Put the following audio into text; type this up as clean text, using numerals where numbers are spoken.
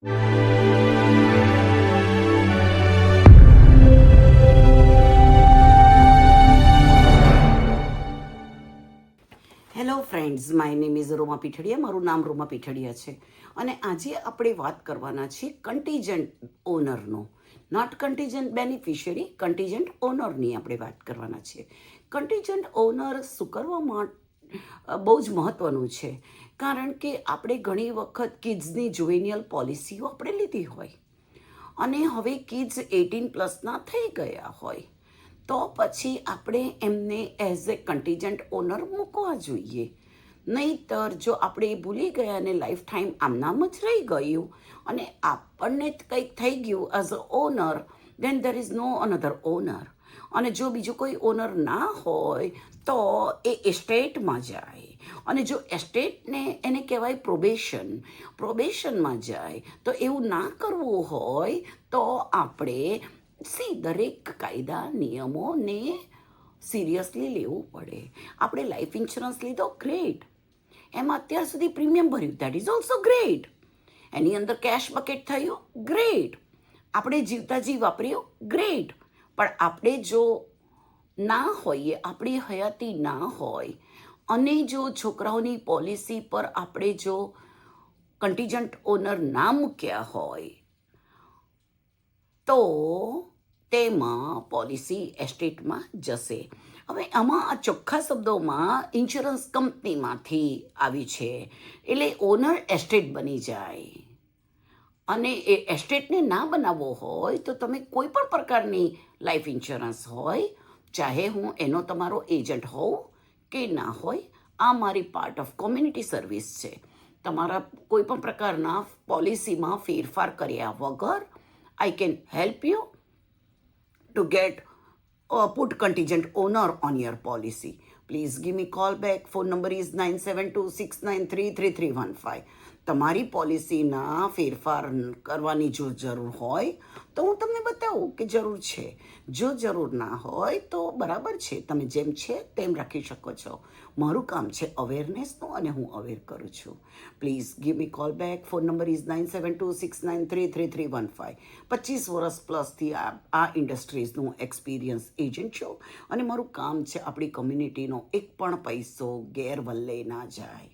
Hello friends, my name is Roma Pithadiya. મારું નામ રોમા પીઠડિયા છે અને આજે આપણે વાત કરવાના છીએ કન્ટીજન્ટ ઓનરનો. નોટ કન્ટીજન્ટ બેનિફિશિયરી, કન્ટીજન્ટ ઓનરની આપણે વાત કરવાના છીએ. કન્ટીજન્ટ ઓનર શું કરવા માટે બહુ જ મહત્ત્વનું છે, કારણ કે આપણે ઘણી વખત કિડ્સની જુવેનિયલ પોલિસીઓ આપણે લીધી હોય અને હવે કિડ્સ 18+ થઈ ગયા હોય, તો પછી આપણે એમને એઝ એ કન્ટીજન્ટ ઓનર મૂકવા જોઈએ. નહીંતર જો આપણે એ ભૂલી ગયા અને લાઈફ ટાઈમ આમનામ જ રહી ગયું અને આપણને કંઈક થઈ ગયું as a honour, then there is no another honour. અને જો બીજું કોઈ ઓનર ના હોય તો એ એસ્ટેટમાં જાય અને જો એસ્ટેટને એને કહેવાય પ્રોબેશનમાં જાય. તો એવું ના કરવું હોય તો આપણે દરેક કાયદા નિયમોને સિરિયસલી લેવું પડે. આપણે લાઈફ ઇન્સ્યોરન્સ લીધો, ગ્રેટ. એમાં અત્યાર સુધી પ્રીમિયમ ભર્યું, દેટ ઇઝ ઓલ્સો ગ્રેટ. એની અંદર કેશ બકેટ થયું, ગ્રેટ. આપણે જીવતા જીવ વાપર્યું, ગ્રેટ. પણ આપણે જો ના હોઈએ, આપણી હયાતી ના હોય અને જો છોકરાઓની પોલિસી પર આપણે જો કન્ટીજન્ટ ઓનર ના મૂક્યા હોય તો તેમાં પોલિસી એસ્ટેટમાં જશે. હવે આમાં આ ચોખ્ખા શબ્દોમાં ઇન્સ્યોરન્સ કંપનીમાંથી આવી છે, એટલે ઓનર એસ્ટેટ બની જાય. અને એ એસ્ટેટને ના બનાવવો હોય તો તમે કોઈ પણ પ્રકારની લાઈફ ઇન્સ્યોરન્સ હોય, ચાહે હું એનો તમારો એજન્ટ હોઉં કે ના હોય, આ મારી પાર્ટ ઓફ કોમ્યુનિટી સર્વિસ છે. તમારા કોઈ પણ પ્રકારના પોલિસીમાં ફેરફાર કર્યા વગર I can help you to get put contingent owner on your policy. Please give me call back. Phone number is 9726933315. તમારી પોલિસીના ફેરફાર કરવાની જો જરૂર હોય તો હું તમને બતાવું કે જરૂર છે. જો જરૂર ના હોય તો બરાબર છે, તમે જેમ છે તેમ રાખી શકો છો. મારું કામ છે અવેરનેસનું અને હું અવેર કરું છું. Please give me call back. Phone number is 9726933315. 25 વર્ષ પ્લસથી આ ઇન્ડસ્ટ્રીઝનું એક્સપિરિયન્સ એજન્ટ છું અને મારું કામ છે આપણી કમ્યુનિટીનો એક પણ પૈસો ગેરવલ્લે ના જાય.